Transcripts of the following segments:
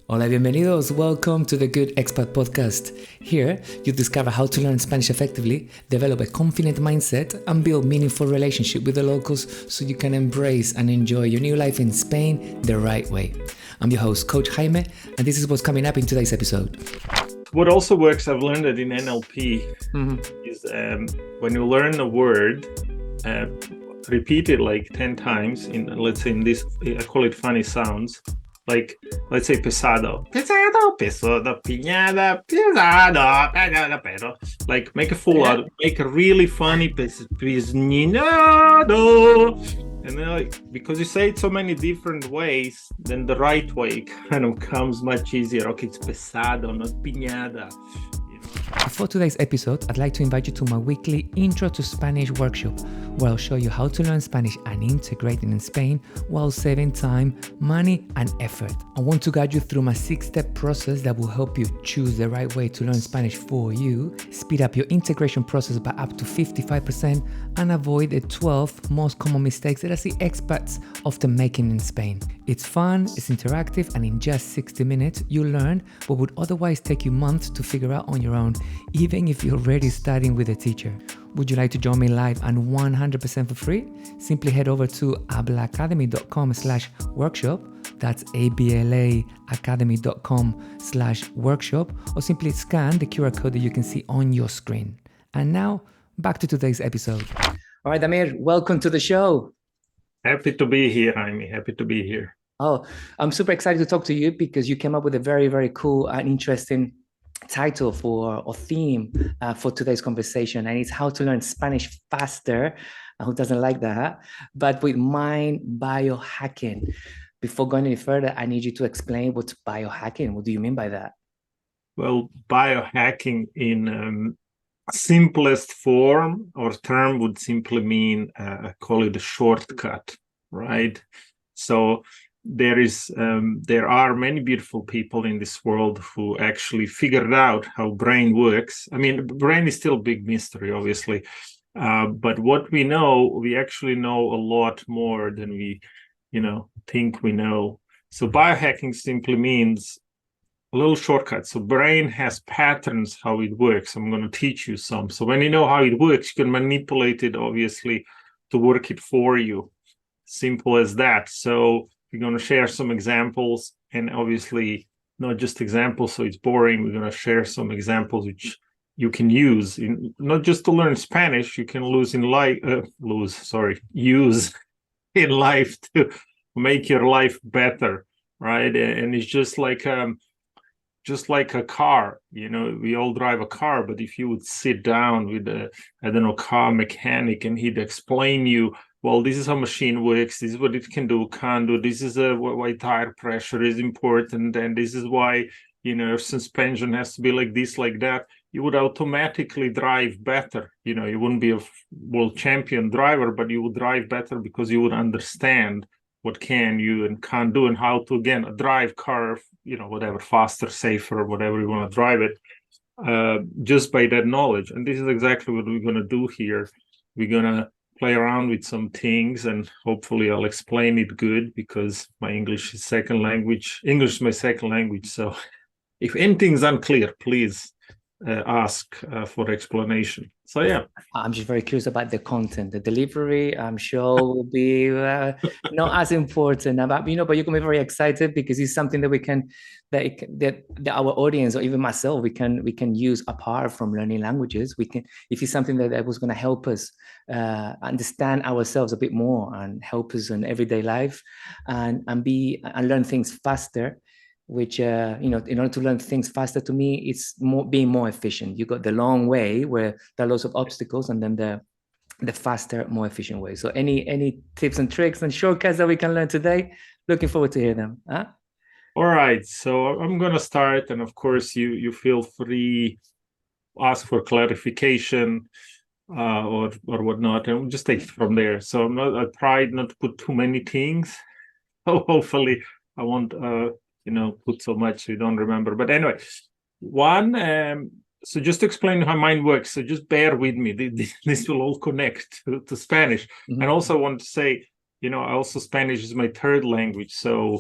Hola, bienvenidos. Welcome to the Good Expat Podcast. Here, you discover how to learn Spanish effectively, develop a confident mindset, and build meaningful relationship with the locals so you can embrace and enjoy your new life in Spain the right way. I'm your host, Coach Jaime, and this is what's coming up in today's episode. What also works, I've learned it in NLP, is when you learn a word, repeat it like 10 times in, let's say in this, I call it funny sounds. Like, let's say pesado, piñada, pesado, pero. Like, make a fool out of it. Make a really funny piñado. And then, like, because you say it so many different ways, then the right way kind of comes much easier. Okay, it's pesado, not piñada. For today's episode, I'd like to invite you to my weekly Intro to Spanish workshop, where I'll show you how to learn Spanish and integrate it in Spain while saving time, money, and effort. I want to guide you through my 6-step process that will help you choose the right way to learn Spanish for you, speed up your integration process by up to 55%, and avoid the 12 most common mistakes that I see expats often making in Spain. It's fun, it's interactive, and in just 60 minutes, you'll learn what would otherwise take you months to figure out on your own, even if you're already studying with a teacher. Would you like to join me live and 100% for free? Simply head over to ablaacademy.com/workshop. That's ablaacademy.com/workshop, or simply scan the QR code that you can see on your screen. And now, back to today's episode. All right, Damir, welcome to the show. Happy to be here, Jaime. Happy to be here. Oh, I'm super excited to talk to you because you came up with a very, very cool and interesting title or theme for today's conversation, and it's how to learn Spanish faster. Who doesn't like that? But with mind biohacking. Before going any further, I need you to explain what's biohacking. What do you mean by that? Well, biohacking in simplest form or term would simply mean, call it a shortcut, right? So there are many beautiful people in this world who actually figured out how brain works. I mean, brain is still a big mystery, obviously, but what we know, we actually know a lot more than we, think we know. So biohacking simply means a little shortcut. So brain has patterns how it works. I'm going to teach you some. So when you know how it works, you can manipulate it, obviously, to work it for you. Simple as that. So we're going to share some examples, and obviously not just examples, so it's boring. We're going to share some examples which you can use, not just to learn Spanish, you can use in life to make your life better, right? And it's just like a car, we all drive a car, but if you would sit down with a car mechanic, and he'd explain you, well, this is how machine works, this is what it can do, can't do, this is why tire pressure is important, and this is why, suspension has to be like this, like that, you would automatically drive better. You wouldn't be a world champion driver, but you would drive better because you would understand what can you and can't do, and how to, again, drive car, whatever, faster, safer, whatever you want to drive it, just by that knowledge. And this is exactly what we're going to do here. We're going to play around with some things, and hopefully I'll explain it good, because my English is second language. English is my second language. So if anything's unclear, please ask for explanation. So yeah, I'm just very curious about the content. The delivery, I'm sure, will be not as important. But you're gonna be very excited because it's something that we can, that our audience, or even myself, we can use apart from learning languages. If it's something that was going to help us understand ourselves a bit more and help us in everyday life, and learn things faster. Which, in order to learn things faster, to me, it's being more efficient. You got the long way where there are lots of obstacles, and then the faster, more efficient way. So any tips and tricks and shortcuts that we can learn today? Looking forward to hear them. Huh? All right. So I'm going to start. And of course, you feel free to ask for clarification or whatnot, and we'll just take it from there. So I tried not to put too many things. So hopefully I won't put so much so you don't remember. But anyway, so just to explain how mind works, so just bear with me. This will all connect to Spanish. Mm-hmm. And also I want to say, also Spanish is my third language. So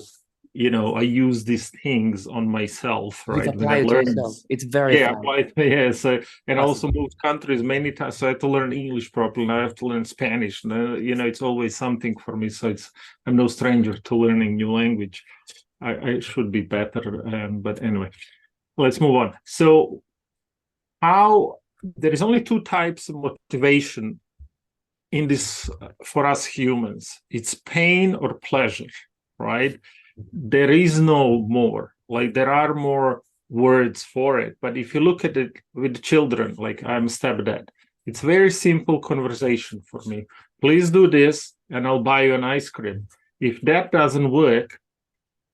I use these things on myself, You've right? When I applied it to learn, yourself. It's very yeah, fun. applied, yeah. So, and Awesome. also moved countries many times. So I had to learn English properly. I have to learn Spanish. It's always something for me. So I'm no stranger to learning new language. I should be better. But anyway, let's move on. So there is only two types of motivation in this for us humans. It's pain or pleasure, right? There is no more. Like there are more words for it. But if you look at it with children, like I'm a stepdad, it's very simple conversation for me. Please do this and I'll buy you an ice cream. If that doesn't work,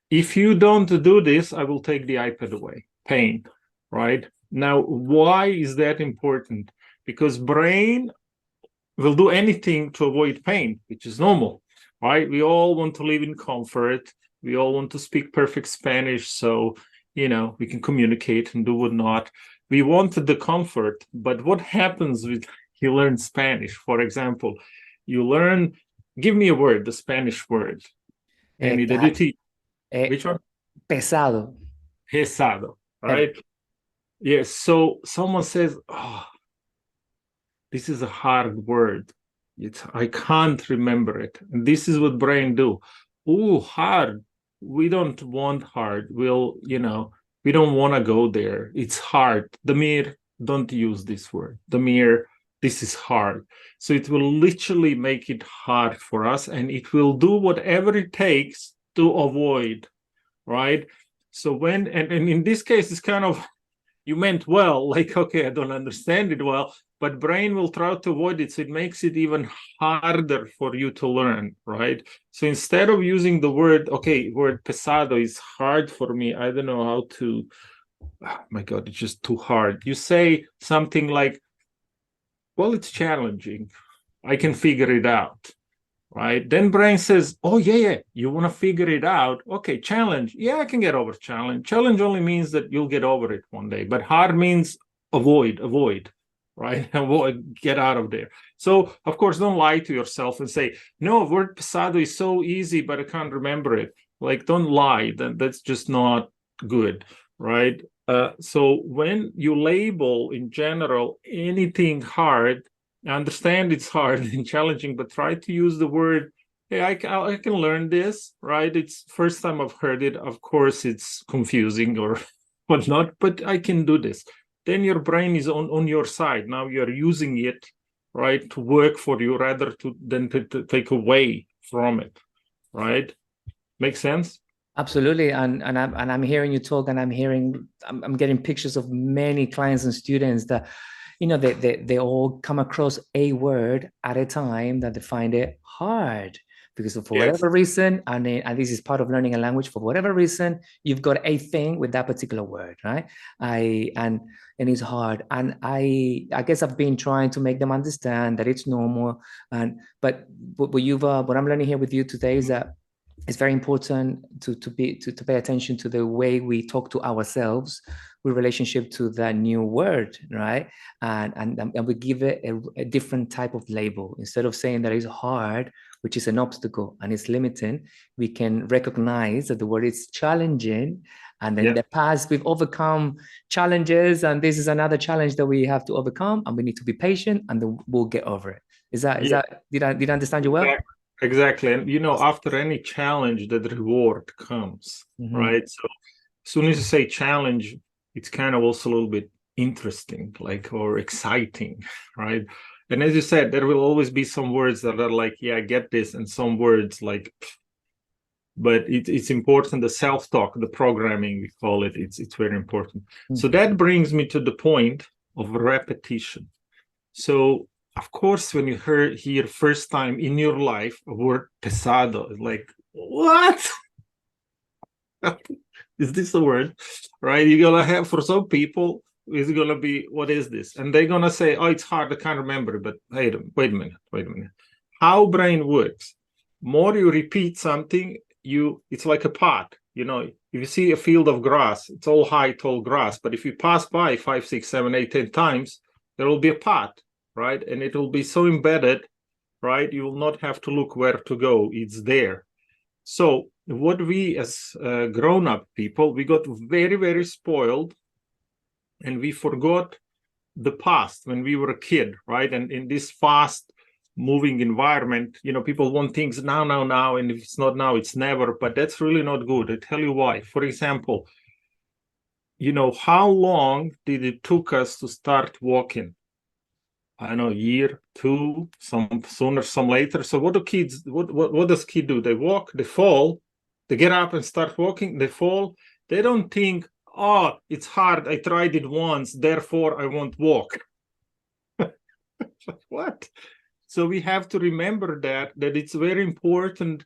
if you don't do this, I will take the iPad away. Pain, right? Now, why is that important? Because brain will do anything to avoid pain, which is normal, right? We all want to live in comfort. We all want to speak perfect Spanish so, we can communicate and do whatnot. We wanted the comfort, but what happens with you learn Spanish? For example, you learn, give me a word, the Spanish word. Any did you teach? Which one? Pesado. Pesado, right? Yes. So someone says, oh, this is a hard word. I can't remember it. And this is what brain do. Oh, hard. We don't want hard. We don't want to go there. It's hard. Damir, don't use this word. Damir, this is hard. So it will literally make it hard for us, and it will do whatever it takes to avoid, right? So and in this case, it's kind of, you meant well, like, okay, I don't understand it well, but brain will try to avoid it. So it makes it even harder for you to learn, right? So instead of using the word pesado is hard for me. I don't know how to, oh my God, it's just too hard. You say something like, well, it's challenging. I can figure it out. Right? Then brain says, oh, yeah, you want to figure it out. Okay, challenge. Yeah, I can get over challenge. Challenge only means that you'll get over it one day, but hard means avoid, right? Avoid, get out of there. So, of course, don't lie to yourself and say, no, word pasado is so easy, but I can't remember it. Like, don't lie. That's just not good, right? So when you label in general anything hard, I understand it's hard and challenging, but try to use the word, hey, I can learn this, right? It's first time I've heard it. Of course, it's confusing or whatnot, but I can do this. Then your brain is on your side. Now you're using it, right, to work for you rather than to take away from it, right? Make sense? Absolutely, and I'm hearing you talk, and I'm getting pictures of many clients and students that, they all come across a word at a time that they find it hard because for whatever reason, and this is part of learning a language. For whatever reason, you've got a thing with that particular word, right? And it's hard, and I guess I've been trying to make them understand that it's normal, but what I'm learning here with you today is that it's very important to pay attention to the way we talk to ourselves with relationship to that new word, right? And we give it a different type of label. Instead of saying that it's hard, which is an obstacle and it's limiting, we can recognize that the word is challenging, and then in the past we've overcome challenges, and this is another challenge that we have to overcome, and we need to be patient, and then we'll get over it. Is that did I understand you well? Exactly. And after any challenge, the reward comes, right? So as soon as you say challenge, it's kind of also a little bit interesting, or exciting, right? And as you said, there will always be some words that are like, yeah, I get this, and some words like, but it's important, the self-talk, the programming, we call it, it's very important. So that brings me to the point of repetition. So of course, when you hear first time in your life a word pesado, it's like, what? Is this a word? Right? You're gonna have, for some people, it's gonna be, what is this? And they're gonna say, oh, it's hard, I can't remember it. But hey, wait a minute. How brain works? More you repeat something, it's like a pot. If you see a field of grass, it's all high, tall grass. But if you pass by 5, 6, 7, 8, 10 times, there will be a pot, right? And it will be so embedded, right? You will not have to look where to go. It's there. So what we as grown-up people, we got very, very spoiled, and we forgot the past when we were a kid, right? And in this fast moving environment, people want things now, and if it's not now, it's never. But that's really not good. I tell you why. For example, how long did it took us to start walking? I don't know, a year, two, some sooner, some later. So what does kid do? They walk, they fall, they get up and start walking, they fall. They don't think, oh, it's hard, I tried it once, therefore I won't walk. What? So we have to remember that it's very important,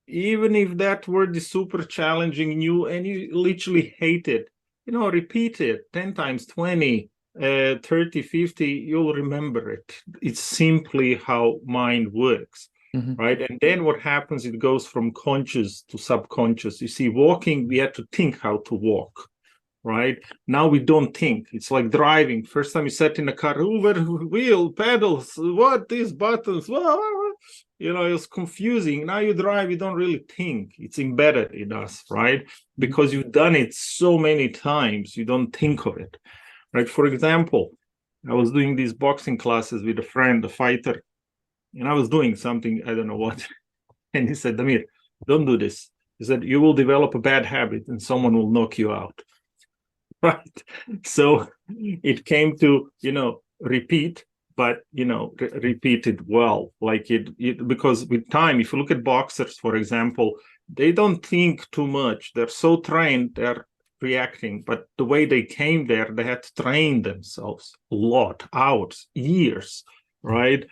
even if that word is super challenging new and you literally hate it, repeat it 10 times, 20, 30, 50, you'll remember it. It's simply how mind works, right? And then what happens, it goes from conscious to subconscious. You see, walking, we had to think how to walk, right? Now we don't think. It's like driving. First time you sat in a car, wheel, pedals, what, these buttons, it's confusing. Now you drive, you don't really think. It's embedded in us, right? Because you've done it so many times, you don't think of it, right? For example, I was doing these boxing classes with a friend, a fighter, and I was doing something, I don't know what. And he said, Damir, don't do this. He said, you will develop a bad habit and someone will knock you out. Right. So it came to, repeat, but, repeat it well, like it, because with time, if you look at boxers, for example, they don't think too much. They're so trained, they're reacting, but the way they came there, they had to train themselves a lot, hours, years, right?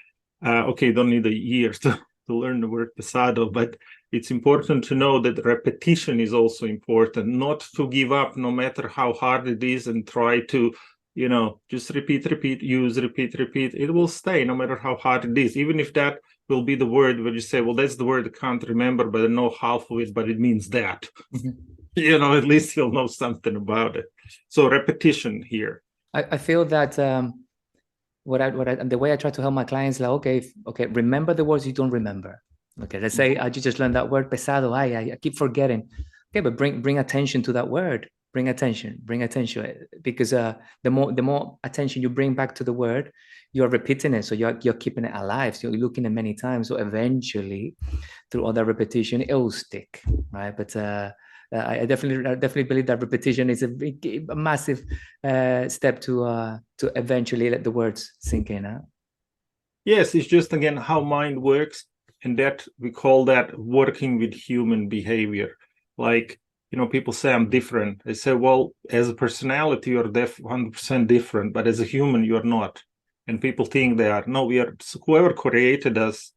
Okay, don't need a year to learn the word pesado, but it's important to know that repetition is also important, not to give up no matter how hard it is and try to, just repeat, use, repeat. It will stay no matter how hard it is, even if that will be the word where you say, well, that's the word I can't remember, but I know half of it, but it means that. At least you'll know something about it. So repetition here. I feel that the way I try to help my clients, like, okay, remember the words you don't remember. Okay, let's say I just learned that word pesado. I keep forgetting. Okay, but bring attention to that word. Bring attention, because the more attention you bring back to the word, you're repeating it. So you're keeping it alive. So you're looking at many times. So eventually, through all that repetition, it will stick, right? But I definitely believe that repetition is a massive step to eventually let the words sink in. Huh? Yes, it's just again how mind works, and that we call that working with human behavior. Like, people say I'm different. I say, well, as a personality, you're 100% different, but as a human, you're not. And people think they are. No, we are. Whoever created us,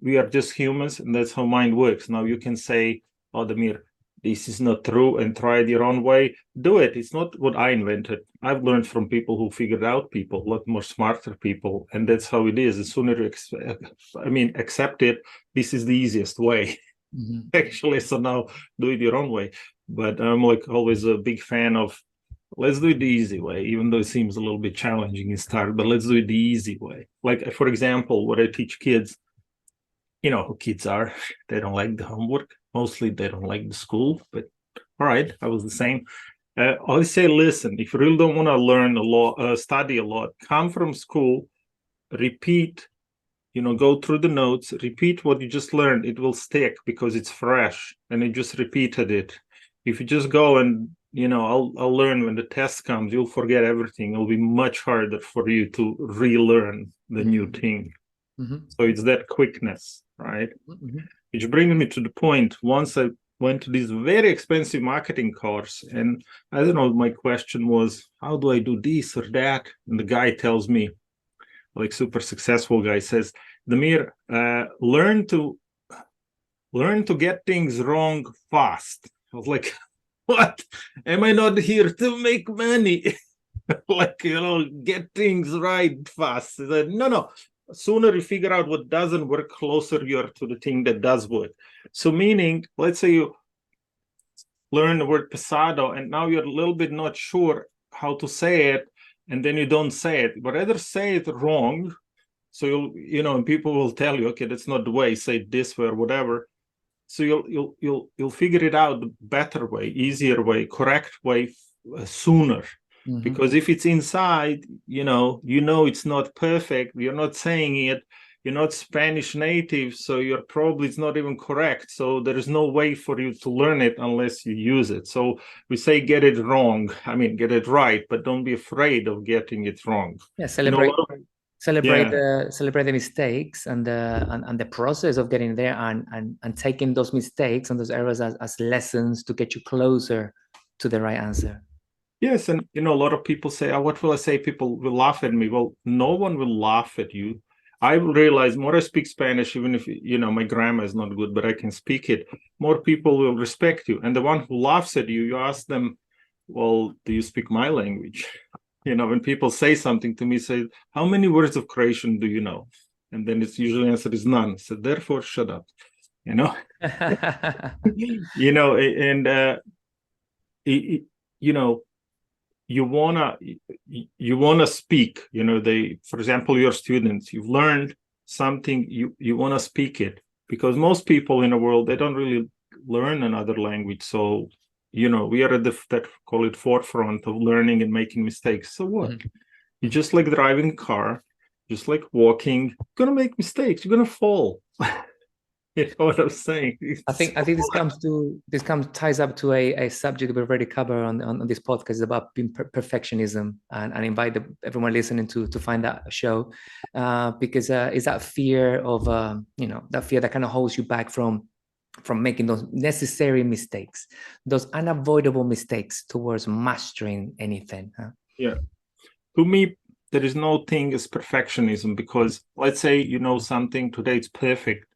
we are just humans, and that's how mind works. Now you can say, oh, Damir, this is not true, and try it your own way. Do it. It's not what I invented. I've learned from people who figured out people, a lot more smarter people, and that's how it is. As soon as you accept it, this is the easiest way. Actually, so now do it your own way. But I'm like always a big fan of, let's do it the easy way, even though it seems a little bit challenging in start, but let's do it the easy way. Like, for example, what I teach kids, who kids are, they don't like the homework. Mostly they don't like the school, but all right, I was the same. I always say, listen, if you really don't want to learn a lot, study a lot, come from school, repeat, go through the notes, repeat what you just learned. It will stick because it's fresh and you just repeated it. If you just go and, I'll learn when the test comes, you'll forget everything. It'll be much harder for you to relearn the new thing. So it's that quickness, right? Which brings me to the point, once I went to this very expensive marketing course, and I don't know, my question was, how do I do this or that? And the guy tells me, like super successful guy says, Damir, learn to get things wrong fast. I was like, what? Am I not here to make money? Like, get things right fast. He said, no. Sooner you figure out what doesn't work, closer you're to the thing that does work. So meaning, let's say you learn the word pesado and now you're a little bit not sure how to say it, and then you don't say it, but rather say it wrong. So and people will tell you, okay, that's not the way, say it this way or whatever. So you'll figure it out the better way, easier way, correct way sooner. Mm-hmm. Because if it's inside, it's not perfect. You're not saying it. You're not Spanish native, so you're probably it's not even correct. So there is no way for you to learn it unless you use it. So we say get it wrong. I mean, get it right, but don't be afraid of getting it wrong. Yeah, celebrate the mistakes and the process of getting there, and taking those mistakes and those errors as lessons to get you closer to the right answer. Yes, and a lot of people say, "Oh, what will I say?" People will laugh at me. Well, no one will laugh at you. I realize more I speak Spanish, even if my grammar is not good, but I can speak it. More people will respect you, and the one who laughs at you, you ask them, "Well, do you speak my language?" When people say something to me, say, "How many words of Croatian do you know?" And then it's usually answer is none. So therefore, shut up. And you wanna speak. For example, your students, you've learned something, you wanna speak it, because most people in the world, they don't really learn another language. So we are at that call it forefront of learning and making mistakes. So what? Mm-hmm. You're just like driving a car, just like walking. You're gonna make mistakes. You're gonna fall. You know what I'm saying? I think this ties up to a subject we've already covered on this podcast. It's about being perfectionism, and invite everyone listening to find that show, because it's that fear of that fear that kind of holds you back from making those necessary mistakes, those unavoidable mistakes towards mastering anything. Huh? Yeah, to me, there is no thing as perfectionism, because let's say something today, it's perfect.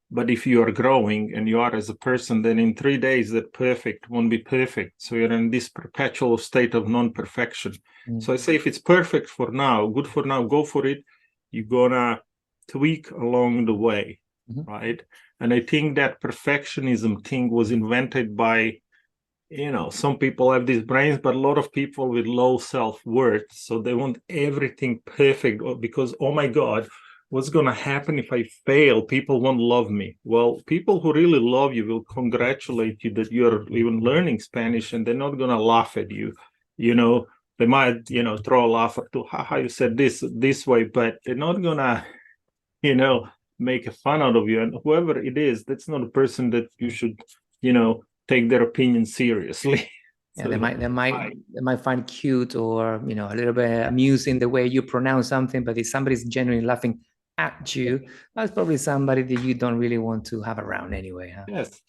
But if you are growing and you are as a person, then in 3 days that perfect won't be perfect. So you're in this perpetual state of non-perfection. Mm-hmm. So I say, if it's perfect for now, good for now, go for it. You're gonna tweak along the way, mm-hmm. right? And I think that perfectionism thing was invented by, some people have these brains, but a lot of people with low self-worth. So they want everything perfect, because, oh my God, what's going to happen if I fail? People won't love me. Well, people who really love you will congratulate you that you're even learning Spanish, and they're not going to laugh at you. They might, throw a laugh or two, haha, you said this way, but they're not going to, make a fun out of you. And whoever it is, that's not a person that you should, take their opinion seriously. Yeah, so they might find cute or a little bit amusing the way you pronounce something, but if somebody's genuinely laughing at you, that's probably somebody that you don't really want to have around anyway. Huh? Yes,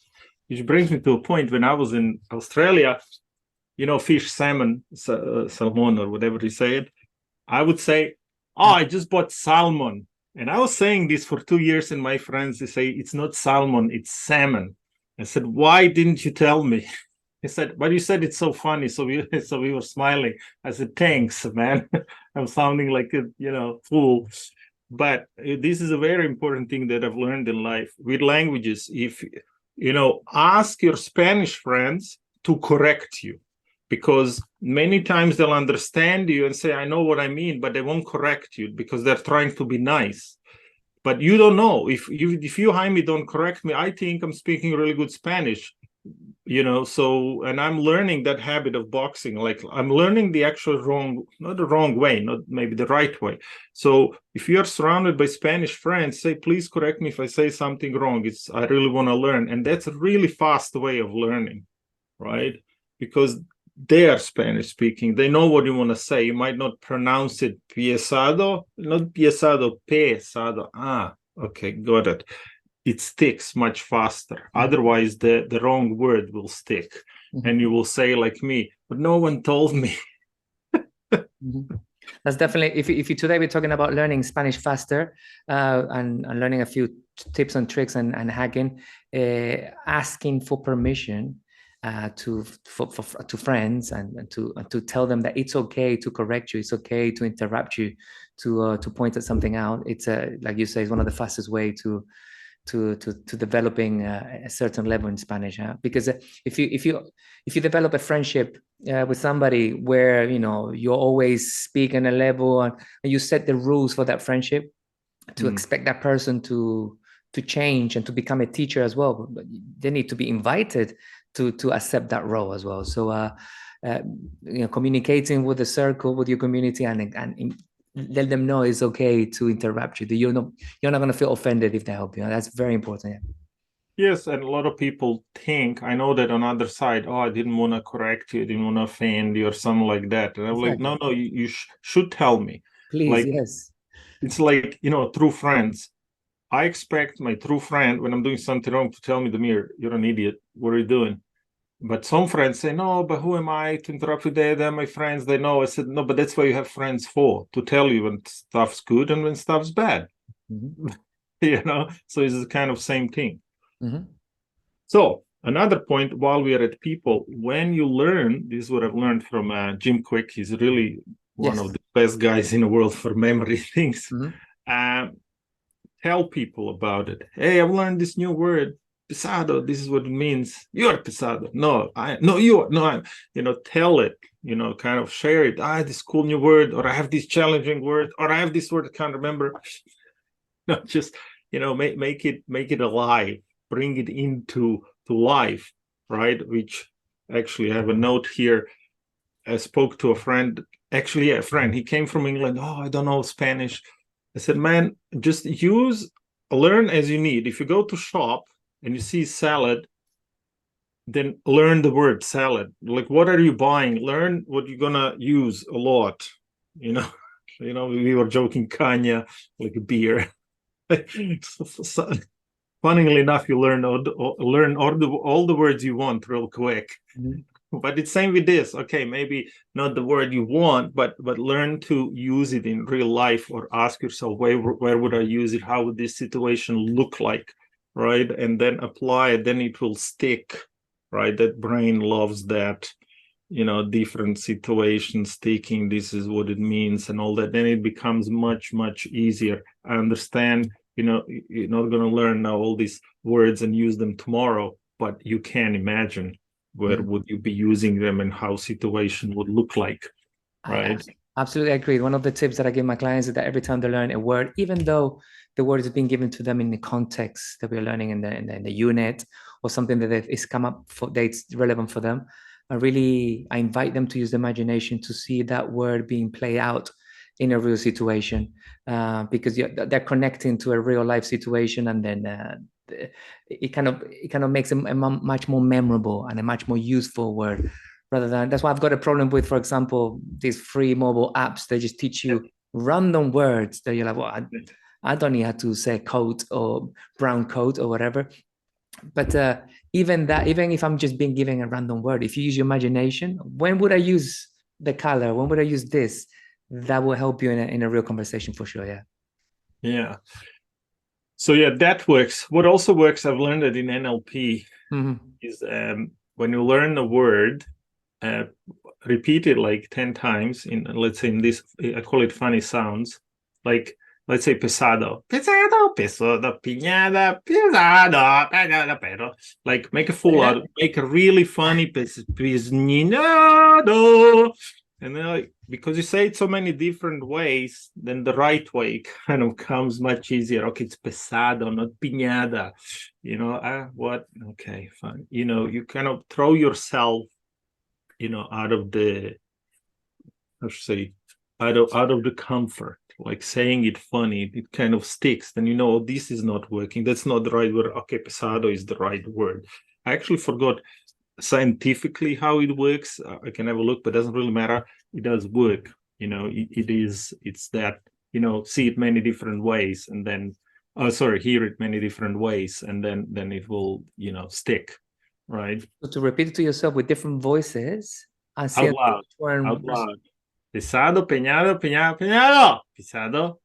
which brings me to a point. When I was in Australia, fish, salmon, salmon, or whatever you say it, I would say, "Oh, I just bought salmon." And I was saying this for 2 years, and my friends, they say, "It's not salmon, it's salmon." I said, "Why didn't you tell me?" He said, "But you said it's so funny." So we were smiling. I said, "Thanks, man." I'm sounding like a fool. But this is a very important thing that I've learned in life with languages. If ask your Spanish friends to correct you, because many times they'll understand you and say, "I know what I mean," but they won't correct you because they're trying to be nice. But you don't know. If you, Jaime, don't correct me, I think I'm speaking really good Spanish. So, and I'm learning that habit of boxing. Like, I'm learning the actual not the wrong way, not maybe the right way. So if you're surrounded by Spanish friends, say, "Please correct me if I say something wrong. I really want to learn." And that's a really fast way of learning, right? Because they are Spanish speaking. They know what you want to say. You might not pronounce it pesado, not pesado, pesado. Ah, okay, got it. It sticks much faster. Mm-hmm. Otherwise, the wrong word will stick. Mm-hmm. And you will say like me, "But no one told me." Mm-hmm. That's definitely, if you today we're talking about learning Spanish faster, and learning a few tips and tricks and hacking, asking for permission to friends and to tell them that it's okay to correct you, it's okay to interrupt you, to point at something out. It's like you say, it's one of the fastest way to developing a certain level in Spanish, huh? Because if you develop a friendship with somebody where you always speak on a level and you set the rules for that friendship, to expect that person to to change and to become a teacher as well. But they need to be invited to accept that role as well. So communicating with the circle, with your community, and let them know it's okay to interrupt you. You're not going to feel offended if they help you. That's very important. Yeah. Yes, and a lot of people think, I know that on the other side, oh, I didn't want to correct you, I didn't want to offend you or something like that. And I'm like, no, you should tell me. Please, like, yes. It's like, true friends. I expect my true friend, when I'm doing something wrong, to tell me, Damir, you're an idiot. What are you doing? But some friends say, no, but who am I to interrupt you? They're my friends. They know. I said, no, but that's what you have friends for, to tell you when stuff's good and when stuff's bad. So it's the kind of same thing. So another point, while we are at people, when you learn, this is what I've learned from Jim Quick. He's really one of the best guys in the world for memory things. Tell people about it. Hey, I've learned this new word, pesado. This is what it means. You're pesado. Tell it, kind of share it. This cool new word, or I have this challenging word, or I have this word I can't remember. No, just, make it alive, bring it into life, right? Which actually I have a note here. I spoke to a friend, he came from England. Oh, I don't know Spanish. I said, man, just learn as you need. If you go to shop and you see salad, then learn the word salad. Like, what are you buying? Learn what you're gonna use a lot. We were joking, Kanya, like a beer. Funnily enough, you learn all the words you want real quick. But it's same with this. Okay, maybe not the word you want, but learn to use it in real life, or ask yourself, where would I use it? How would this situation look like, right? And then apply it. Then it will stick, right? That brain loves that, different situations sticking. This is what it means and all that. Then it becomes much, much easier. I understand, you're not going to learn now all these words and use them tomorrow, but you can imagine where would you be using them and how situation would look like, right? I absolutely agree. One of the tips that I give my clients is that every time they learn a word, even though the word is being given to them in the context that we're learning in the unit, or something that is come up for that's relevant for them, I invite them to use the imagination to see that word being played out in a real situation, because they're connecting to a real life situation, and then it kind of makes a much more memorable and a much more useful word, rather than. That's why I've got a problem with, for example, these free mobile apps. They just teach you random words that you're like, well, I don't need how to say coat or brown coat or whatever. But even if I'm just being given a random word, if you use your imagination, when would I use the color? When would I use this? That will help you in a real conversation for sure. Yeah. So that works. What also works, I've learned it in NLP, is when you learn a word, repeat it like 10 times let's say in this, I call it funny sounds. Like, let's say pesado, piñada, pesado, pero. Like, make a fool out, make a really funny pesado. And then, like, because you say it so many different ways, then the right way kind of comes much easier. Okay, it's pesado, not piñada. What? Okay, fine. You kind of throw yourself, out of the, how should I say, out of the comfort. Like, saying it funny, it kind of sticks. Then this is not working. That's not the right word. Okay, pesado is the right word. I actually forgot scientifically how it works. I can have a look, but it doesn't really matter. It does work. It's that, see it many different ways, and then hear it many different ways, and then it will, stick, right? So to repeat it to yourself with different voices, out loud. Pesado, peñado, peñado, pesado.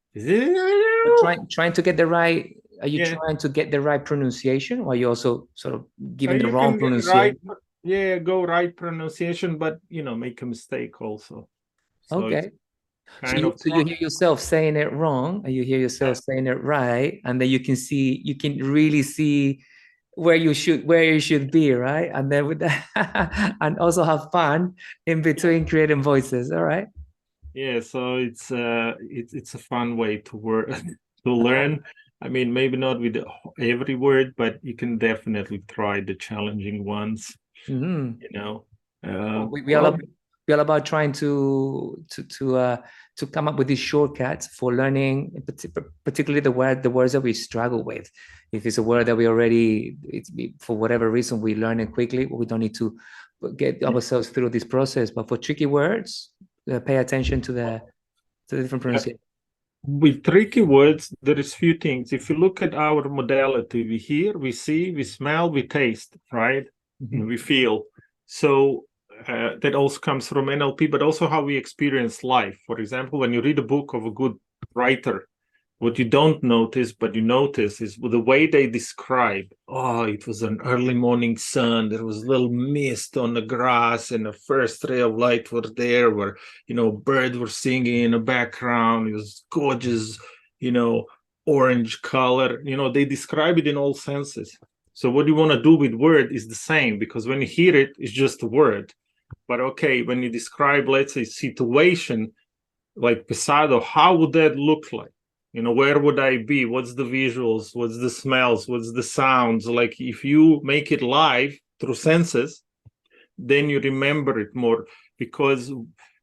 Trying to get the right. Are you trying to get the right pronunciation, or are you also sort of giving the wrong pronunciation? Go right pronunciation, but make a mistake also. So okay. So you hear yourself saying it wrong, and you hear yourself saying it right, and then you can really see where you should be, right? And then with that, and also have fun in between creating voices. All right. Yeah, so it's a fun way to work to learn. I mean, maybe not with every word, but you can definitely try the challenging ones. Mm-hmm. You know, We all about trying to come up with these shortcuts for learning, particularly the words that we struggle with. If it's a word that we already, for whatever reason we learn it quickly, we don't need to get ourselves through this process. But for tricky words, pay attention to the different pronunciation. with tricky words, there is few things. If you look at our modality, we hear, we see, we smell, we taste, right? And we feel. So that also comes from NLP, but also how we experience life. For example, when you read a book of a good writer, what you don't notice, but you notice, is the way they describe. Oh, it was an early morning sun. There was a little mist on the grass, and the first ray of light was there. Where birds were singing in the background. It was gorgeous, orange color. They describe it in all senses. So what you want to do with word is the same, because when you hear it, it's just a word. But okay, when you describe, let's say, situation like Pesado, how would that look like? Where would I be? What's the visuals? What's the smells? What's the sounds? Like, if you make it live through senses, then you remember it more. Because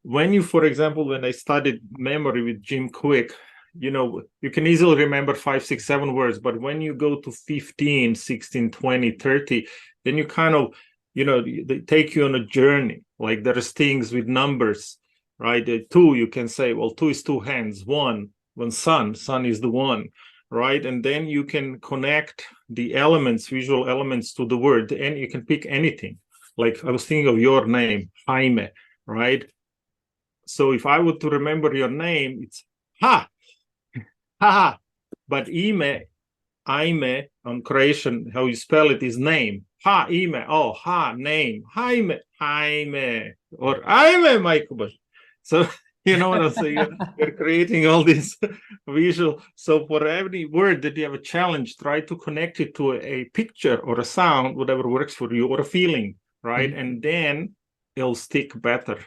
for example, when I studied memory with Jim Quick, you can easily remember 5, 6, 7 words. But when you go to 15, 16, 20, 30, then you kind of, they take you on a journey. Like, there's things with numbers, right? 2, you can say, well, 2 is 2 hands. 1 sun is the one, right? And then you can connect the elements, visual elements, to the word, and you can pick anything. Like, I was thinking of your name, Jaime, right? So if I were to remember your name, it's ha ha. But Jaime on Croatian, how you spell it, is name. Ha, Ime. Oh, ha, name. Jaime, or Jaime Michael. So you know what I'm saying? You're creating all this visual. So for every word that you have a challenge, try to connect it to a picture or a sound, whatever works for you, or a feeling, right? And then it'll stick better,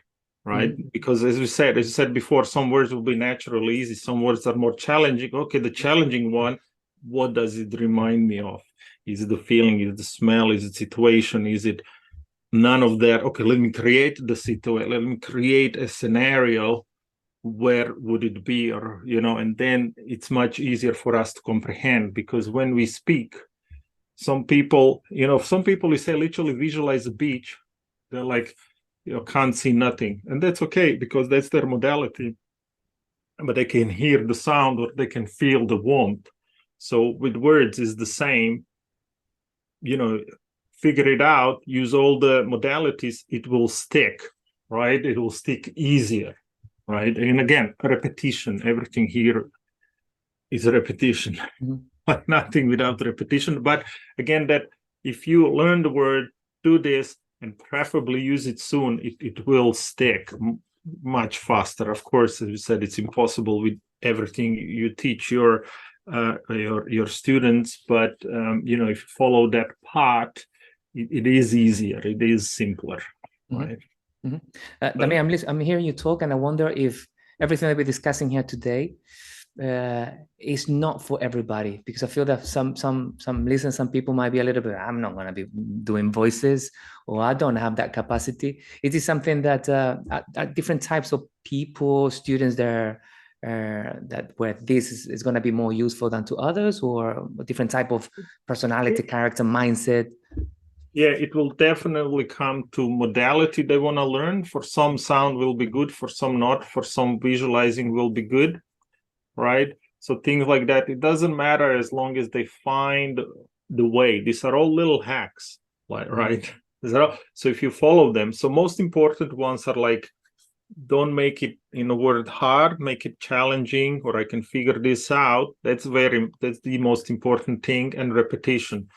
right? Because as you said before, some words will be naturally easy. Some words are more challenging. Okay, the challenging one, what does it remind me of? Is it the feeling? Is it the smell? Is it situation? Is it none of that? Okay, let me create the situation. Let me create a scenario. Where would it be? Or, and then it's much easier for us to comprehend, because when we speak, some people you say literally visualize a beach. They're like, can't see nothing. And that's okay, because that's their modality. But they can hear the sound, or they can feel the warmth. So with words is the same. Figure it out, use all the modalities, it will stick, right? It will stick easier, right? And again, repetition. Everything here is a repetition. Like, nothing without repetition. But again, that if you learn the word, do this, and preferably use it soon, it will stick much faster. Of course, as you said, it's impossible with everything you teach your students, but if you follow that path, it is easier, it is simpler, right? Damir, I'm hearing you talk, and I wonder if everything that we're discussing here today is not for everybody, because I feel that some listeners, some people might be a little bit, I'm not going to be doing voices, or I don't have that capacity. It is something that different types of people, students there, that where this is going to be more useful than to others, or a different type of personality, character, mindset. Yeah, it will definitely come to modality they want to learn. For some, sound will be good, for some not, for some visualizing will be good, right? So things like that, it doesn't matter as long as they find the way. These are all little hacks, right? So if you follow them, so most important ones are like, don't make it in a word hard, make it challenging, or I can figure this out. That's the most important thing, and repetition.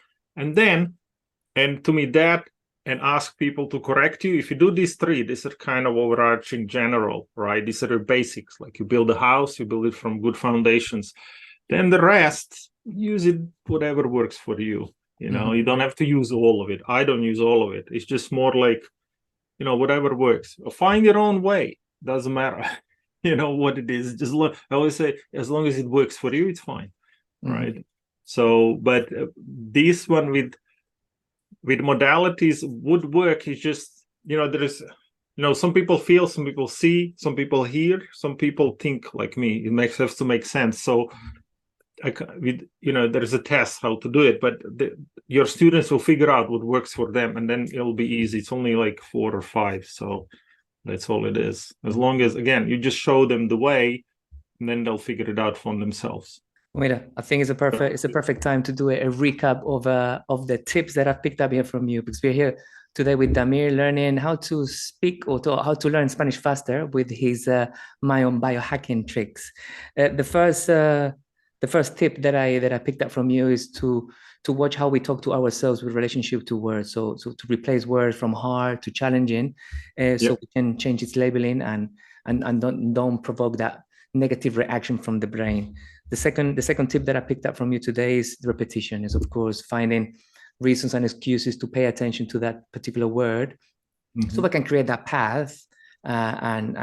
And to me, that, and ask people to correct you. If you do these 3, these are kind of overarching general, right? These are the basics. Like, you build a house, you build it from good foundations. Then the rest, use it whatever works for you. You don't have to use all of it. I don't use all of it. It's just more like, whatever works. Or find your own way. Doesn't matter. What it is. I always say, as long as it works for you, it's fine. right? So, but this one with modalities would work. It's just, there is, some people feel, some people see, some people hear, some people think like me. It has to make sense. So there is a test how to do it, but your students will figure out what works for them, and then it'll be easy. It's only like 4 or 5, so that's all it is. As long as, again, you just show them the way, and then they'll figure it out for themselves. Mira, I think it's a perfect time to do a recap of the tips that I've picked up here from you, because we're here today with Damir learning how to speak or how to learn Spanish faster with his my own biohacking tricks. The first tip that I picked up from you is to watch how we talk to ourselves with relationship to words. So to replace words from hard to challenging, so we can change its labeling and don't provoke that negative reaction from the brain. The second tip that I picked up from you today is the repetition, is of course finding reasons and excuses to pay attention to that particular word, so we can create that path and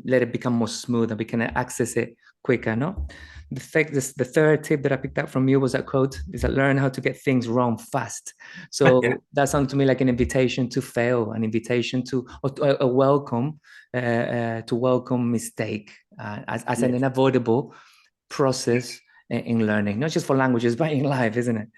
let it become more smooth, and we can access it quicker. No, the third tip that I picked up from you was that quote, is that learn how to get things wrong fast. So that sounds to me like an invitation to fail, an invitation to a welcome to welcome mistake as an unavoidable process in learning, not just for languages but in life, isn't it?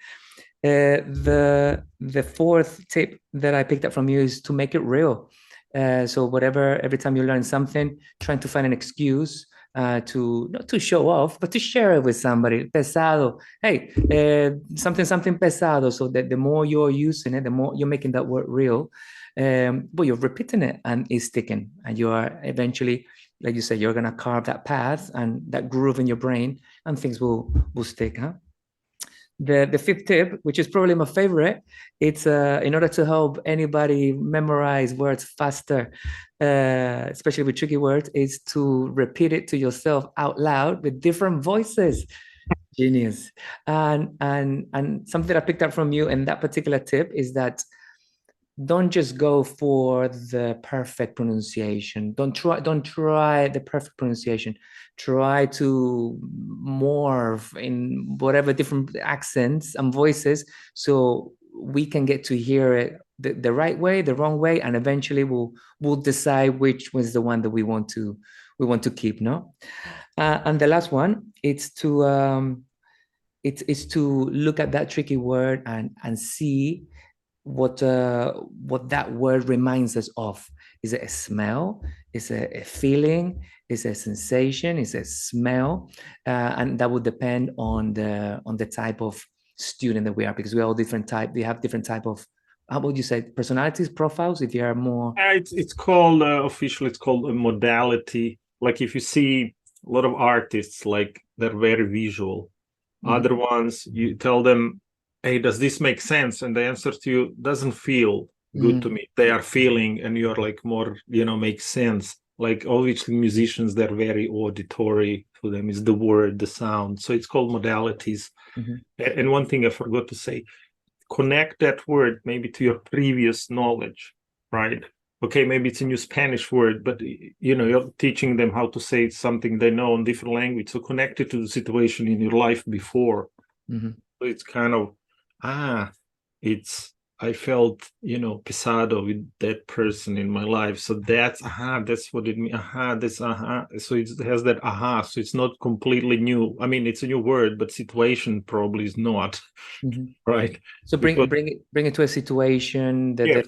The fourth tip that I picked up from you is to make it real. So every time you learn something, trying to find an excuse to not to show off, but to share it with somebody. Pesado, hey, something pesado. So that the more you're using it, the more you're making that word real. But you're repeating it and it's sticking, and you are eventually, like you said, you're gonna carve that path and that groove in your brain, and things will stick, huh? The fifth tip, which is probably my favorite, it's in order to help anybody memorize words faster, especially with tricky words, is to repeat it to yourself out loud with different voices. Genius. And something I picked up from you in that particular tip is that don't just go for the perfect pronunciation. Don't try the perfect pronunciation. Try to morph in whatever different accents and voices, so we can get to hear it the right way, the wrong way, and eventually we'll decide which was the one that we want to keep. No, and the last one, it's to look at that tricky word and see what that word reminds us of. Is it a smell? Is it a feeling? Is it a sensation? Is it a smell? And that would depend on the type of student that we are, because we're all different type. We have different type of, how would you say, personalities, profiles, if you are more... It's called officially, it's called a modality. Like if you see a lot of artists, like they're very visual. Other ones, you tell them, hey, does this make sense? And the answer to you doesn't feel good to me. They are feeling, and you're like more, makes sense. Like obviously musicians, they're very auditory. For them is the word, the sound. So it's called modalities. And one thing I forgot to say, connect that word maybe to your previous knowledge, right? Okay, maybe it's a new Spanish word, but you're teaching them how to say something they know in different language. So connect it to the situation in your life before. So it's kind of, I felt, pesado with that person in my life. So that's what it means. So it has that So it's not completely new. I mean, it's a new word, but situation probably is not. Right. So bring it to a situation that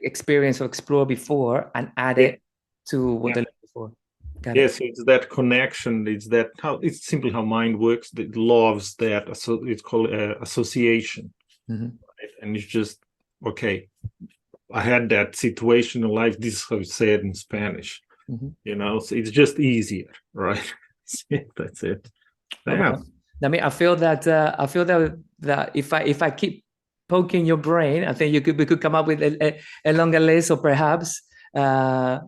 experience or explore before, and add it to what they learned before. Yes, it's that connection. It's simply how mind works. It loves that. So it's called association. Right? And it's just, okay, I had that situation in life. This is how you say it in Spanish. So it's just easier, right? That's it. Yeah. I mean, I feel that if I keep poking your brain, I think we could come up with a longer list, or perhaps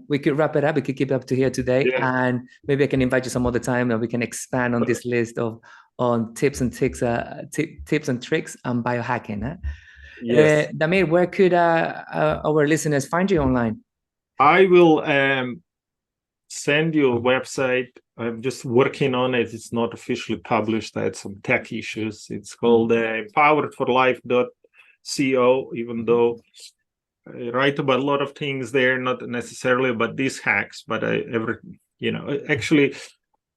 we could wrap it up. We could keep it up to here today, and maybe I can invite you some other time, and we can expand on this list on tips and tricks on biohacking. Yes. Damir, where could our listeners find you online? I will send you a website. I'm just working on it. It's not officially published. I had some tech issues. It's called empoweredforlife.co, even though I write about a lot of things there, not necessarily about these hacks, but actually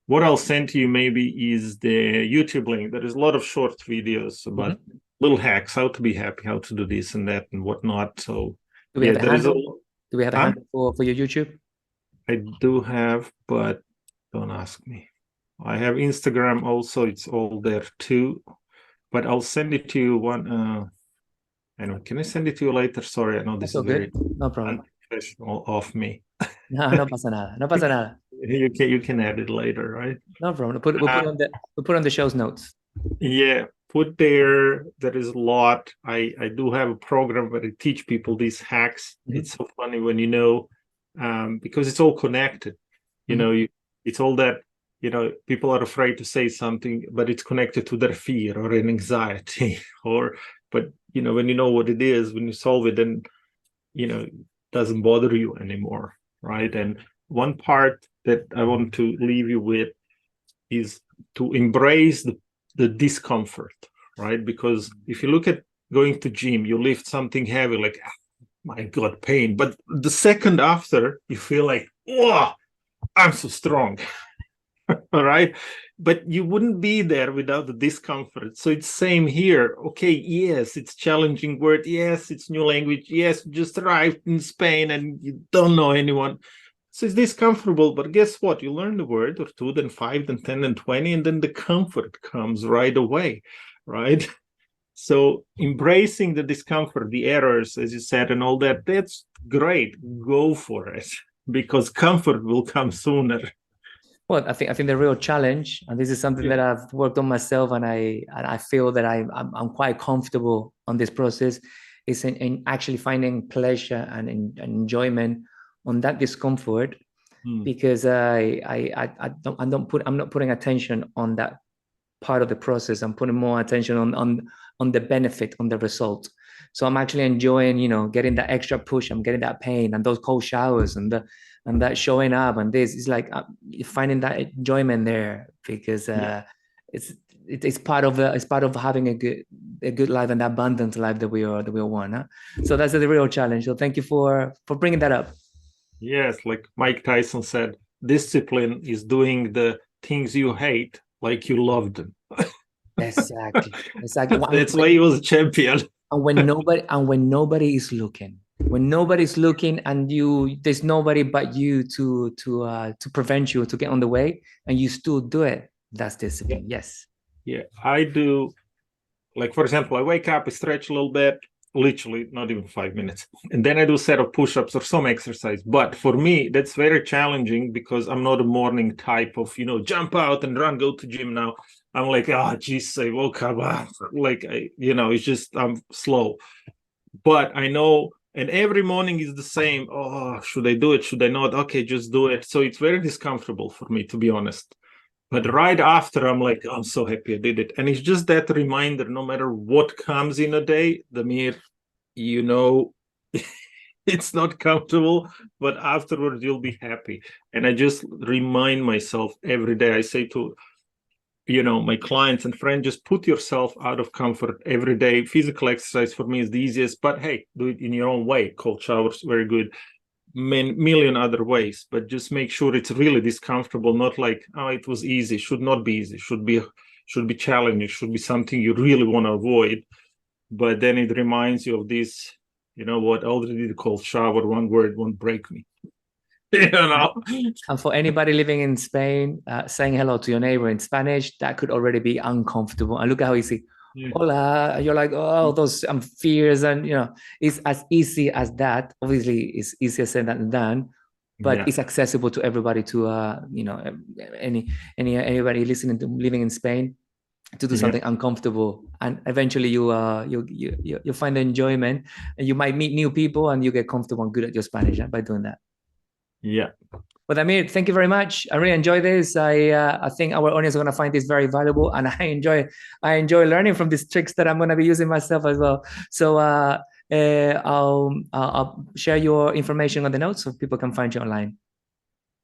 what I'll send to you maybe is the YouTube link. There is a lot of short videos about little hacks, how to be happy, how to do this and that and whatnot. So do we have a handle? Do we have a handle for your YouTube? I do have, but don't ask me. I have Instagram also. It's all there too. But I'll send it to you one. Anyway, can I send it to you later? Sorry, I know this is very no problem. Unprofessional of me. No pasa nada. No pasa nada. You can add it later, right? No problem. We'll put on the show's notes. Yeah, put there. There is a lot. I do have a program where I teach people these hacks. It's so funny when you know, because it's all connected. You know, it's all that. You know, people are afraid to say something, but it's connected to their fear or an anxiety, but you know, when you know what it is, when you solve it, then you know, it doesn't bother you anymore, right? And one part that I want to leave you with is to embrace the discomfort, right? Because if you look at going to gym, you lift something heavy, like, oh, my God, pain. But the second after, you feel like, oh, I'm so strong. All right. But you wouldn't be there without the discomfort. So it's same here. Okay, yes, it's challenging word. Yes, it's new language. Yes, you just arrived in Spain and you don't know anyone. So it's discomfortable, but guess what? You learn the word or two, then 5, then 10, then 20, and then the comfort comes right away, right? So embracing the discomfort, the errors, as you said, and all that, that's great. Go for it, because comfort will come sooner. Well, I think the real challenge, and this is something that I've worked on myself, and I feel that I'm quite comfortable on this process, is in actually finding pleasure and enjoyment on that discomfort, because I'm not putting attention on that part of the process. I'm putting more attention on the benefit, on the result. So I'm actually enjoying, you know, getting that extra push. I'm getting that pain and those cold showers and that showing up, and this is like finding that enjoyment there, because it's part of having a good life and abundant life that we all want. Huh? So that's the real challenge. So thank you for bringing that up. Yes, like Mike Tyson said, discipline is doing the things you hate like you love them. Exactly. That's why he was a champion. And when nobody is looking, and there's nobody but you to prevent you, to get on the way, and you still do it, that's discipline. Yes. Yeah, I do. Like, for example, I wake up, I stretch a little bit, literally not even 5 minutes, and then I do a set of push-ups or some exercise. But for me, that's very challenging because I'm not a morning type of, you know, jump out and run, go to gym now. I'm like, oh geez, I woke up, it's just, I'm slow. But I know, and every morning is the same. Oh, should I do it? Should I not? Okay, just do it. So it's very discomfortable for me, to be honest. But right after, I'm like, oh, I'm so happy I did it. And it's just that reminder, no matter what comes in a day, Damir, you know, it's not comfortable, but afterwards you'll be happy. And I just remind myself every day. I say to, you know, my clients and friends, just put yourself out of comfort every day. Physical exercise for me is the easiest, but hey, do it in your own way. Cold showers, very good. Million other ways, but just make sure it's really discomfortable, not like, oh, it was easy. Should not be easy. Should be challenging. Should be something you really want to avoid. But then it reminds you of this, you know what, already the cold shower, one word won't break me. You know. And for anybody living in Spain, saying hello to your neighbor in Spanish, that could already be uncomfortable. And look at how easy. Hola, you're like, oh, those fears, and you know, it's as easy as that. Obviously, it's easier said than done, but it's accessible to everybody. To you know, anybody listening to living in Spain, to do something uncomfortable, and eventually you find the enjoyment, and you might meet new people, and you get comfortable and good at your Spanish by doing that. Yeah. Well, Damir, thank you very much. I really enjoy this. I think our audience are going to find this very valuable, and I enjoy learning from these tricks that I'm going to be using myself as well. So I'll share your information on the notes so people can find you online.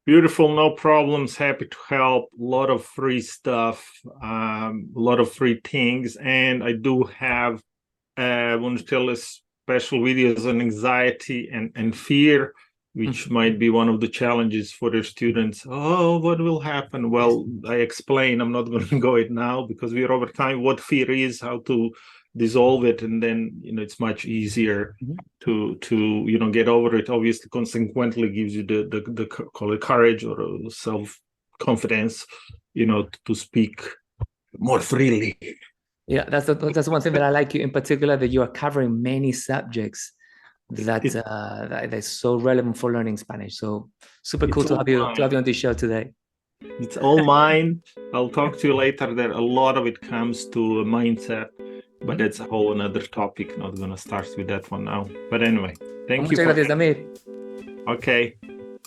Beautiful, no problems. Happy to help. A lot of free stuff, a lot of free things, and I do have want to tell us special videos on anxiety and fear, which might be one of the challenges for the students. Oh, what will happen? Well, I explain. I'm not going to go it now because we are over time. What fear is, how to dissolve it, and then it's much easier to get over it. Obviously, consequently gives you the call it courage or self confidence, to speak more freely. Yeah, that's one thing that I like you in particular, that you are covering many subjects that is so relevant for learning Spanish. So super cool to have you on the show today. It's all mine. I'll talk to you later. There a lot of it comes to mindset, but that's a whole another topic. Not gonna start with that one now. But anyway, thank you. Muchas gracias, Damir. Okay.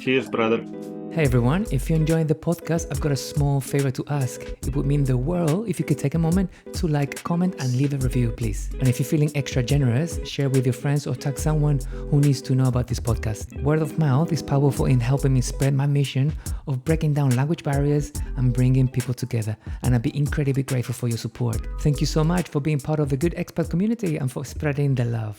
Cheers, brother. Hey everyone, if you're enjoying the podcast, I've got a small favor to ask. It would mean the world if you could take a moment to like, comment, and leave a review, please. And if you're feeling extra generous, share with your friends or tag someone who needs to know about this podcast. Word of mouth is powerful in helping me spread my mission of breaking down language barriers and bringing people together. And I'd be incredibly grateful for your support. Thank you so much for being part of the Good Expat community and for spreading the love.